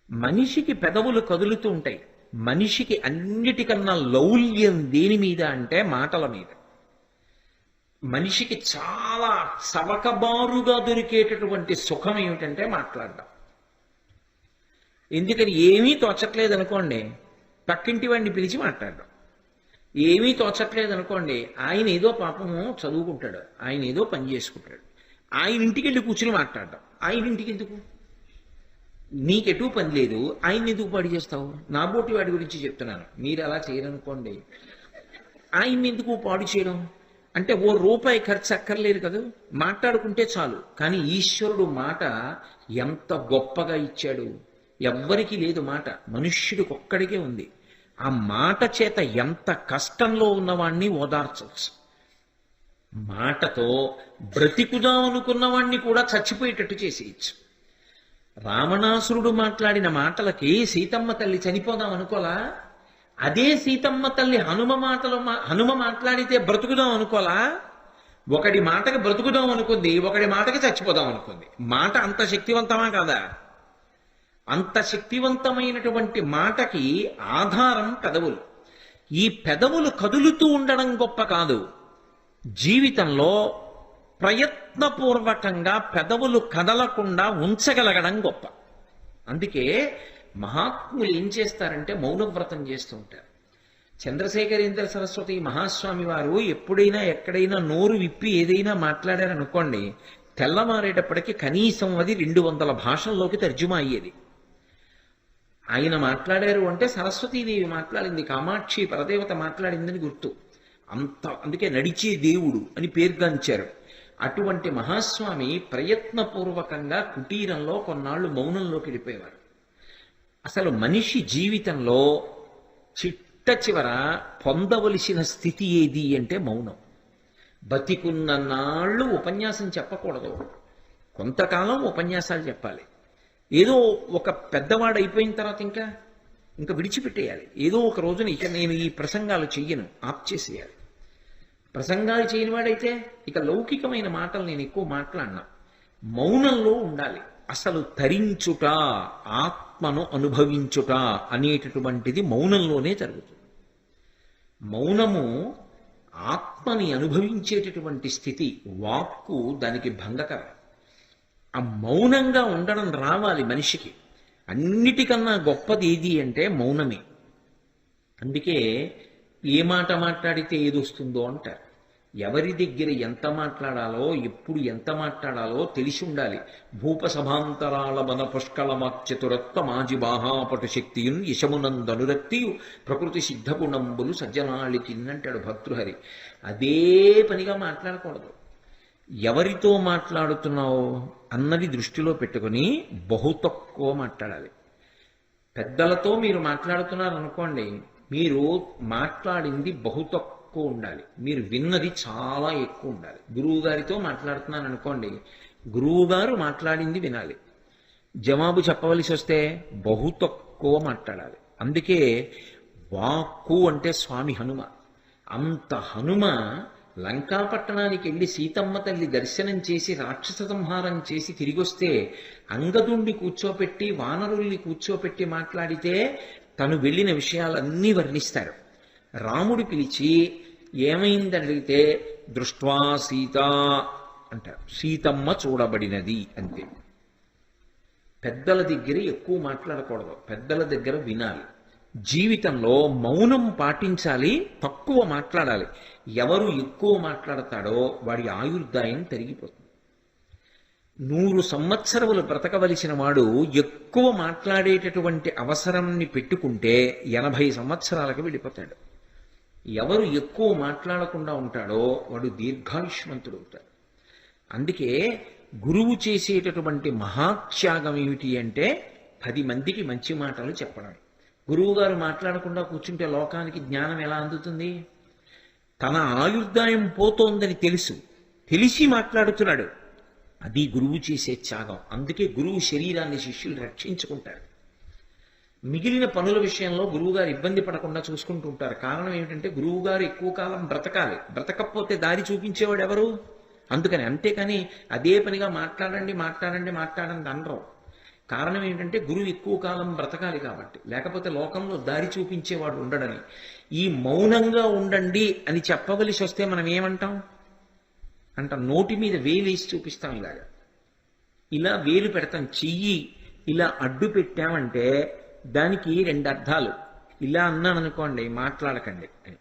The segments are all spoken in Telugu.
మనిషికి పెదవులు కదులుతూ ఉంటాయి. మనిషికి అన్నిటికన్నా లౌల్యం దేని మీద అంటే మాటల మీద. మనిషికి చాలా సవకబారుగా దొరికేటటువంటి సుఖం ఏమిటంటే మాట్లాడడం. ఎందుకని ఏమీ తోచట్లేదు అనుకోండి, పక్కింటి వాడిని పిలిచి మాట్లాడడం. ఏమీ తోచట్లేదు అనుకోండి, ఆయన ఏదో పాపము చదువుకుంటాడు, ఆయన ఏదో పని చేసుకుంటాడు, ఆయన ఇంటికి వెళ్ళి కూర్చుని మాట్లాడడం. ఆయన ఇంటికి ఎందుకు? నీకెటూ పని లేదు, ఆయన్ని ఎందుకు పాడు చేస్తావు? నా బోటి వాడి గురించి చెప్తున్నాను, మీరు అలా చేయరనుకోండి. ఆయన్ని ఎందుకు పాడు చేయడం? అంటే ఓ రూపాయి ఖర్చు అక్కర్లేదు కదా, మాట్లాడుకుంటే చాలు. కానీ ఈశ్వరుడు మాట ఎంత గొప్పగా ఇచ్చాడు. ఎవ్వరికీ లేదు మాట, మనుష్యుడికి ఒక్కడికే ఉంది. ఆ మాట చేత ఎంత కష్టంలో ఉన్నవాణ్ణి ఓదార్చవచ్చు. మాటతో బ్రతికుదాం అనుకున్నవాణ్ణి కూడా చచ్చిపోయేటట్టు చేసేయచ్చు. రావణాసురుడు మాట్లాడిన మాటలకి సీతమ్మ తల్లి చనిపోదాం అనుకోలా? అదే సీతమ్మ తల్లి హనుమ మాట్లాడితే బ్రతుకుదాం అనుకోలా? ఒకడి మాటకి బ్రతుకుదాం అనుకుంది, ఒకడి మాటకి చచ్చిపోదాం అనుకుంది. మాట అంత శక్తివంతమా కాదా? అంత శక్తివంతమైనటువంటి మాటకి ఆధారం పెదవులు. ఈ పెదవులు కదులుతూ ఉండడం గొప్ప కాదు, జీవితంలో ప్రయత్నపూర్వకంగా పెదవులు కదలకుండా ఉంచగలగడం గొప్ప. అందుకే మహాత్ములు ఏం చేస్తారంటే మౌనవ్రతం చేస్తూ ఉంటారు. చంద్రశేఖరేంద్ర సరస్వతి మహాస్వామి వారు ఎప్పుడైనా ఎక్కడైనా నోరు విప్పి ఏదైనా మాట్లాడారనుకోండి, తెల్లమారేటప్పటికి కనీసం అది 200 భాషల్లోకి తర్జుమా అయ్యేది. ఆయన మాట్లాడారు అంటే సరస్వతీదేవి మాట్లాడింది, కామాక్షి పరదేవత మాట్లాడిందని గుర్తు. అందుకే నడిచే దేవుడు అని పేరుగాంచారు. అటువంటి మహాస్వామి ప్రయత్నపూర్వకంగా కుటీరంలో కొన్నాళ్ళు మౌనంలోకి వెళ్ళిపోయేవారు. అసలు మనిషి జీవితంలో చిట్ట చివర పొందవలసిన స్థితి ఏది అంటే మౌనం. బతికున్న నాళ్ళు ఉపన్యాసం చెప్పకూడదు, కొంతకాలం ఉపన్యాసాలు చెప్పాలి. ఏదో ఒక పెద్దవాడు అయిపోయిన తర్వాత ఇంకా విడిచిపెట్టేయాలి. ఏదో ఒక రోజున ఇక నేను ఈ ప్రసంగాలు చెయ్యను, ఆప్ చేసేయాలి. ప్రసంగాలు చేయని వాడైతే ఇక లౌకికమైన మాటలు నేను ఎక్కువ మాట్లాడినా. మౌనంలో ఉండాలి. అసలు తరించుట, ఆత్మను అనుభవించుట అనేటటువంటిది మౌనంలోనే జరుగుతుంది. మౌనము ఆత్మని అనుభవించేటటువంటి స్థితి. వాక్కు దానికి భంగకరం. ఆ మౌనంగా ఉండడం రావాలి మనిషికి. అన్నిటికన్నా గొప్పది ఏది అంటే మౌనమే. అందుకే ఏ మాట మాట్లాడితే ఏదొస్తుందో అంటారు. ఎవరి దగ్గర ఎంత మాట్లాడాలో, ఎప్పుడు ఎంత మాట్లాడాలో తెలిసి ఉండాలి. భూపసభాంతరాల మన పుష్కళమాచతురత్వ మాజి బాహాపటు శక్తియున్ యశమునందనురక్తియు ప్రకృతి సిద్ధగుణంబులు సజ్జనాళికి అంటాడు భర్తృహరి. అదే పనిగా మాట్లాడకూడదు. ఎవరితో మాట్లాడుతున్నావు అన్నది దృష్టిలో పెట్టుకుని బహు తక్కువ మాట్లాడాలి. పెద్దలతో మీరు మాట్లాడుతున్నారనుకోండి, మీరు మాట్లాడింది బహు తక్కువ ఉండాలి, మీరు విన్నది చాలా ఎక్కువ ఉండాలి. గురువు గారితో మాట్లాడుతున్నాను అనుకోండి, గురువు గారు మాట్లాడింది వినాలి. జవాబు చెప్పవలసి వస్తే బహు తక్కువ మాట్లాడాలి. అందుకే వాక్కు అంటే స్వామి హనుమ. అంత హనుమ లంకాపట్టణానికి వెళ్ళి సీతమ్మ తల్లి దర్శనం చేసి రాక్షస సంహారం చేసి తిరిగొస్తే అంగదుణ్ణి కూర్చోపెట్టి వానరుల్ని కూర్చోపెట్టి మాట్లాడితే తను వెళ్ళిన విషయాలన్నీ వర్ణిస్తారు. రాముడు పిలిచి ఏమైందని అడిగితే దృష్ట్వా సీత అంటారు. సీతమ్మ చూడబడినది అంతే. పెద్దల దగ్గర ఎక్కువ మాట్లాడకూడదు, పెద్దల దగ్గర వినాలి. జీవితంలో మౌనం పాటించాలి, తక్కువ మాట్లాడాలి. ఎవరు ఎక్కువ మాట్లాడతాడో వాడి ఆయుర్దాయం తరిగిపోతుంది. 100 సంవత్సరములు బ్రతకవలసిన వాడు ఎక్కువ మాట్లాడేటటువంటి అవసరాన్ని పెట్టుకుంటే 80 సంవత్సరాలకు వెళ్ళిపోతాడు. ఎవరు ఎక్కువ మాట్లాడకుండా ఉంటాడో వాడు దీర్ఘాయుష్మంతుడు అవుతాడు. అందుకే గురువు చేసేటటువంటి మహాత్యాగం ఏమిటి అంటే 10 మందికి మంచి మాటలు చెప్పడం. గురువు గారు మాట్లాడకుండా కూర్చుంటే లోకానికి జ్ఞానం ఎలా అందుతుంది? తన ఆయుర్దాయం పోతోందని తెలిసి మాట్లాడుతున్నాడు. అది గురువు చేసే త్యాగం. అందుకే గురువు శరీరాన్ని శిష్యులు రక్షించుకుంటారు. మిగిలిన పనుల విషయంలో గురువుగారు ఇబ్బంది పడకుండా చూసుకుంటూ ఉంటారు. కారణం ఏమిటంటే గురువుగారు ఎక్కువ కాలం బ్రతకాలి, బ్రతకపోతే దారి చూపించేవాడు ఎవరు? అందుకని. అంతేకాని అదే పనిగా మాట్లాడండి అనరు. కారణం ఏంటంటే గురువు ఎక్కువ కాలం బ్రతకాలి కాబట్టి, లేకపోతే లోకంలో దారి చూపించేవాడు ఉండడని. ఈ మౌనంగా ఉండండి అని చెప్పవలసి వస్తే మనం ఏమంటాం నోటి మీద వేలేసి చూపిస్తాం, ఇలాగా ఇలా వేలు పెడతాం. చెయ్యి ఇలా అడ్డు పెట్టామంటే దానికి రెండు అర్థాలు. ఇలా అన్నాను అనుకోండి మాట్లాడకండి అని,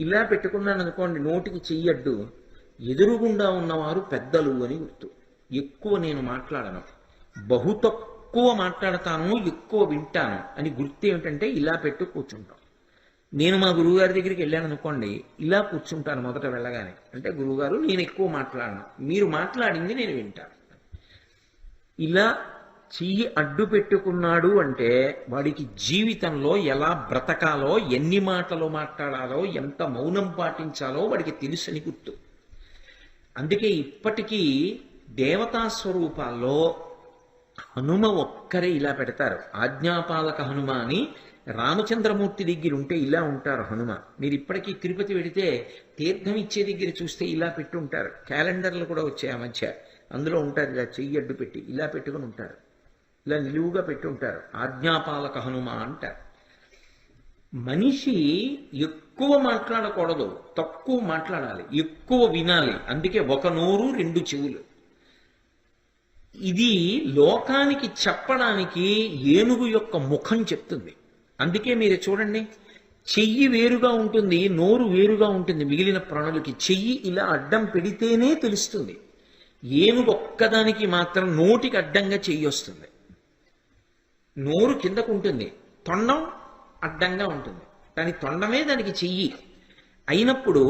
ఇలా పెట్టుకున్నాను అనుకోండి నోటికి చెయ్యి అడ్డు, ఎదురుగుండా ఉన్నవారు పెద్దలు అని గుర్తు. ఎక్కువ నేను మాట్లాడను, బహు తక్కువ మాట్లాడతాను, ఎక్కువ వింటాను అని గుర్తు. ఏమిటంటే ఇలా పెట్టు కూర్చుంటాం. నేను మా గురువుగారి దగ్గరికి వెళ్ళాను అనుకోండి, ఇలా కూర్చుంటాను మొదట వెళ్ళగానే. అంటే గురువుగారు నేను ఎక్కువ మాట్లాడను, మీరు మాట్లాడింది నేను వింటాను. ఇలా చెయ్యి అడ్డు పెట్టుకున్నాడు అంటే వాడికి జీవితంలో ఎలా బ్రతకాలో, ఎన్ని మాటలు మాట్లాడాలో, ఎంత మౌనం పాటించాలో వాడికి తెలుసని గుర్తు. అందుకే ఇప్పటికీ దేవతా స్వరూపాల్లో హనుమ ఒక్కరే ఇలా పెడతారు. ఆజ్ఞాపాలక హనుమ అని రామచంద్రమూర్తి దగ్గర ఉంటే ఇలా ఉంటారు హనుమ. మీరు ఇప్పటికీ తిరుపతి వెడితే తీర్థం ఇచ్చే దగ్గర చూస్తే ఇలా పెట్టి ఉంటారు. క్యాలెండర్లు కూడా వచ్చాయి ఆ మధ్య, అందులో ఉంటారు ఇలా చెయ్యి అడ్డు పెట్టి ఇలా పెట్టుకుని ఉంటారు, ఇలా నిలువుగా పెట్టి ఉంటారు. ఆజ్ఞాపాలక హనుమ అంటారు. మనిషి ఎక్కువ మాట్లాడకూడదు, తక్కువ మాట్లాడాలి, ఎక్కువ వినాలి. అందుకే ఒక నోరు రెండు చెవులు. ఇది లోకానికి చెప్పడానికి ఏనుగు యొక్క ముఖం చెప్తుంది. అందుకే మీరు చూడండి, చెయ్యి వేరుగా ఉంటుంది, నోరు వేరుగా ఉంటుంది. మిగిలిన ప్రాణులకి చెయ్యి ఇలా అడ్డం పెడితేనే తెలుస్తుంది. ఏనుగు ఒక్కదానికి మాత్రం నోటికి అడ్డంగా చెయ్యి వస్తుంది. నోరు కిందకు ఉంటుంది, తొండం అడ్డంగా ఉంటుంది, కానీ తొండమే దానికి చెయ్యి అయినప్పుడు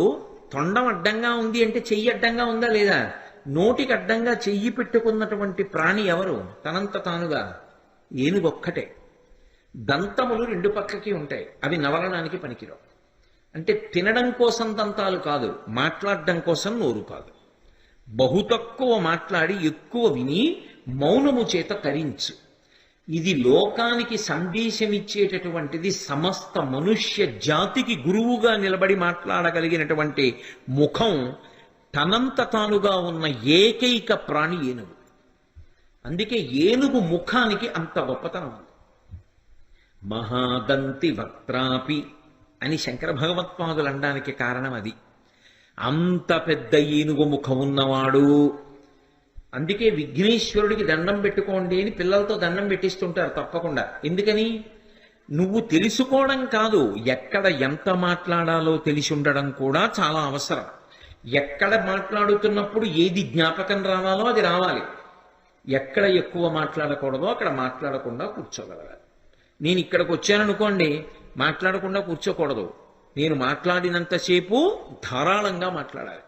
తొండం అడ్డంగా ఉంది అంటే చెయ్యి అడ్డంగా ఉందా లేదా? నోటికి అడ్డంగా చెయ్యి పెట్టుకున్నటువంటి ప్రాణి ఎవరు? తనంత తానుగా ఏనుగొక్కటే. దంతములు రెండు పక్కకి ఉంటాయి, అవి నవలడానికి పనికిరావు. అంటే తినడం కోసం దంతాలు కాదు, మాట్లాడడం కోసం నోరు కాదు. బహు తక్కువ మాట్లాడి ఎక్కువ విని మౌనము చేత తరించు. ఇది లోకానికి సందేశమిచ్చేటటువంటిది. సమస్త మనుష్య జాతికి గురువుగా నిలబడి మాట్లాడగలిగినటువంటి ముఖం తనంత తానుగా ఉన్న ఏకైక ప్రాణి ఏనుగు. అందుకే ఏనుగు ముఖానికి అంత గొప్పతనం ఉంది. మహాదంతి వక్త్రాపి అని శంకర భగవత్పాదులు అనడానికి కారణం అది. అంత పెద్ద ఏనుగు ముఖం ఉన్నవాడు. అందుకే విఘ్నేశ్వరుడికి దండం పెట్టుకోండి అని పిల్లలతో దండం పెట్టిస్తుంటారు తప్పకుండా. ఎందుకని? నువ్వు తెలుసుకోవడం కాదు, ఎక్కడ ఎంత మాట్లాడాలో తెలిసి ఉండడం కూడా చాలా అవసరం. ఎక్కడ మాట్లాడుతున్నప్పుడు ఏది జ్ఞాపకం రావాలో అది రావాలి. ఎక్కడ ఎక్కువ మాట్లాడకూడదో అక్కడ మాట్లాడకుండా కూర్చోగలగాలి. నేను ఇక్కడికి వచ్చాననుకోండి, మాట్లాడకుండా కూర్చోకూడదు. నేను మాట్లాడినంతసేపు ధారాళంగా మాట్లాడాలి.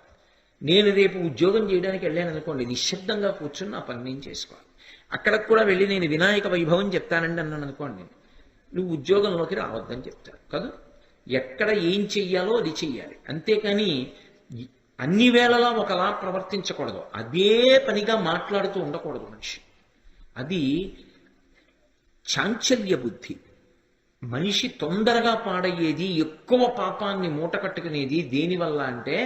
నేను రేపు ఉద్యోగం చేయడానికి వెళ్ళాను అనుకోండి, నిశ్శబ్దంగా కూర్చుని నా పని నేను చేసుకోవాలి. అక్కడికి కూడా వెళ్ళి నేను వినాయక వైభవం చెప్తానండి అన్నాను అనుకోండి, నువ్వు ఉద్యోగంలోకి రావద్దని చెప్తారు కదా. ఎక్కడ ఏం చెయ్యాలో అది చెయ్యాలి. అంతేకాని అన్ని వేళలా ఒకలా ప్రవర్తించకూడదు. అదే పనిగా మాట్లాడుతూ ఉండకూడదు మనిషి. అది చాంచల్య బుద్ధి. మనిషి తొందరగా పాడయ్యేది, ఎక్కువ పాపాన్ని మూట కట్టుకునేది దేనివల్ల అంటే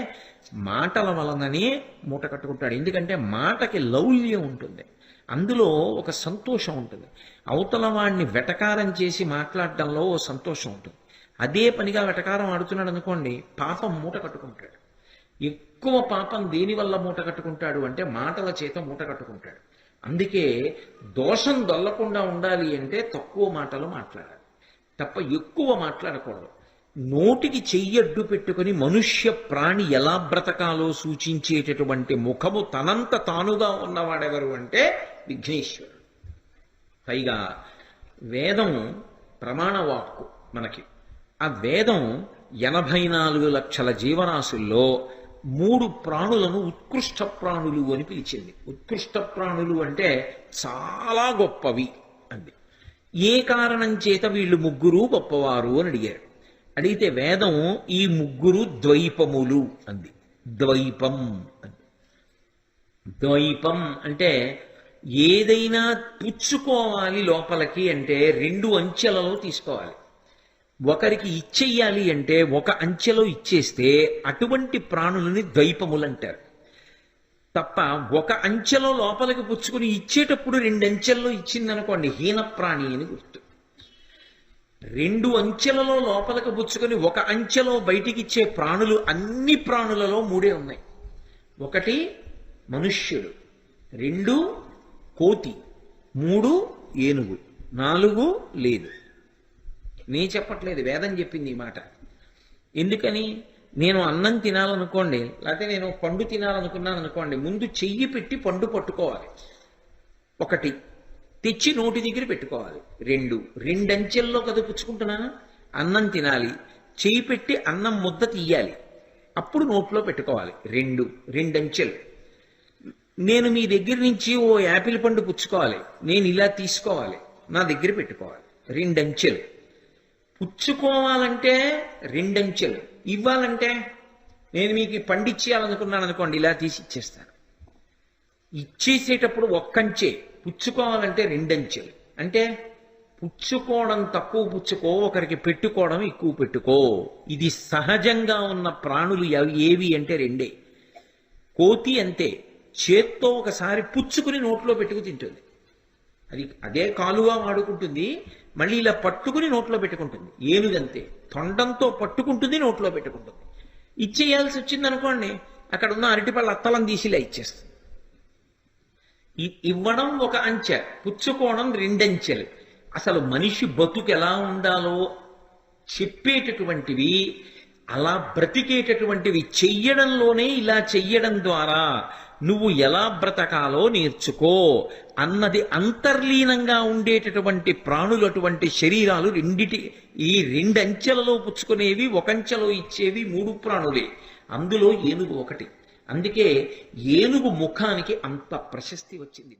మాటల వలననే మూట కట్టుకుంటాడు. ఎందుకంటే మాటకి లౌల్యం ఉంటుంది, అందులో ఒక సంతోషం ఉంటుంది. అవతల వాడిని వెటకారం చేసి మాట్లాడడంలో ఓ సంతోషం ఉంటుంది. అదే పనిగా వెటకారం ఆడుతున్నాడు అనుకోండి, పాపం మూట కట్టుకుంటాడు. ఎక్కువ పాపం దేనివల్ల మూట కట్టుకుంటాడు అంటే మాటల చేత మూట కట్టుకుంటాడు. అందుకే దోషం దొల్లకుండా ఉండాలి అంటే తక్కువ మాటలు మాట్లాడాలి తప్ప ఎక్కువ మాట్లాడకూడదు. నోటికి చెయ్యడ్డు పెట్టుకుని మనుష్య ప్రాణి ఎలా బ్రతకాలో సూచించేటటువంటి ముఖము తనంత తానుగా ఉన్నవాడెవరు అంటే విఘ్నేశ్వరుడు. పైగా వేదం ప్రమాణవాక్కు మనకి. ఆ వేదం 84 లక్షల జీవరాశుల్లో 3 ప్రాణులను ఉత్కృష్ట ప్రాణులు అని పిలిచింది. ఉత్కృష్ట ప్రాణులు అంటే చాలా గొప్పవి అంది. ఏ కారణం చేత వీళ్ళు ముగ్గురు గొప్పవారు అని అడిగారు. అడిగితే వేదం ఈ ముగ్గురు ద్వైపములు అంది. ద్వైపం అంది. ద్వైపం అంటే ఏదైనా పుచ్చుకోవాలి లోపలికి అంటే 2 అంచెలలో తీసుకోవాలి. ఒకరికి ఇచ్చేయాలి అంటే ఒక అంచెలో ఇచ్చేస్తే అటువంటి ప్రాణులని ద్వైపములు అంటారు. తప్ప ఒక అంచెలో లోపలికి పుచ్చుకుని ఇచ్చేటప్పుడు 2 అంచెల్లో ఇచ్చిందనుకోండి హీన ప్రాణి అని గుర్తు. 2 అంచెలలో లోపలికి పుచ్చుకొని ఒక అంచెలో బయటికి ఇచ్చే ప్రాణులు అన్ని ప్రాణులలో 3 ఉన్నాయి. 1 మనుష్యుడు, 2 కోతి, 3 ఏనుగు, 4 లేదు. నే చెప్పట్లేదు, వేదం చెప్పింది ఈ మాట. ఎందుకని? నేను అన్నం తినాలనుకోండి, లేకపోతే నేను పండు తినాలనుకున్నాను అనుకోండి, ముందు చెయ్యి పెట్టి పండు పట్టుకోవాలి. 1 తెచ్చి నోటి దగ్గర పెట్టుకోవాలి. 2 అంచెల్లో కదా పుచ్చుకుంటున్నాను. అన్నం తినాలి, చెయ్యి పెట్టి అన్నం ముద్ద తీయాలి, అప్పుడు నోట్లో పెట్టుకోవాలి. 2 అంచెలు. నేను మీ దగ్గర నుంచి ఓ యాపిల్ పండు పుచ్చుకోవాలి, నేను ఇలా తీసుకోవాలి, నా దగ్గర పెట్టుకోవాలి. 2 అంచెలు. పుచ్చుకోవాలంటే 2 అంచెలు. ఇవ్వాలంటే నేను మీకు పండిచ్చేయాలనుకున్నాను అనుకోండి, ఇలా తీసి ఇచ్చేస్తాను. ఇచ్చేసేటప్పుడు 1 అంచె, పుచ్చుకోవాలంటే 2 అంచెలు. అంటే పుచ్చుకోవడం తక్కువ పుచ్చుకో, ఒకరికి పెట్టుకోవడం ఎక్కువ పెట్టుకో. ఇది సహజంగా ఉన్న ప్రాణులు ఏవి అంటే 2. కోతి అంతే, చేత్తో ఒకసారి పుచ్చుకుని నోట్లో పెట్టుకు తింటుంది. అదే కాలుగా వాడుకుంటుంది, మళ్ళీ ఇలా పట్టుకుని నోట్లో పెట్టుకుంటుంది. ఏనుగంతే, తొండంతో పట్టుకుంటుంది, నోట్లో పెట్టుకుంటుంది. ఇచ్చేయాల్సి వచ్చింది అనుకోండి, అక్కడ ఉన్న అరటిపళ్ళ అత్తలం తీసి ఇలా ఇచ్చేస్తుంది. ఇవ్వడం 1 అంచె, పుచ్చుకోవడం 2 అంచెలు. అసలు మనిషి బతుకు ఎలా ఉండాలో చెప్పేటటువంటివి, అలా బ్రతికేటటువంటివి చెయ్యడంలోనే, ఇలా చెయ్యడం ద్వారా నువ్వు ఎలా బ్రతకాలో నేర్చుకో అన్నది అంతర్లీనంగా ఉండేటటువంటి ప్రాణులు, అటువంటి శరీరాలు ఈ 2 అంచెలలో పుచ్చుకునేవి, 1 అంచెలో ఇచ్చేవి 3 ప్రాణులే. అందులో ఏనుగు 1. అందుకే ఏనుగు ముఖానికి అంత ప్రశస్తి వచ్చింది.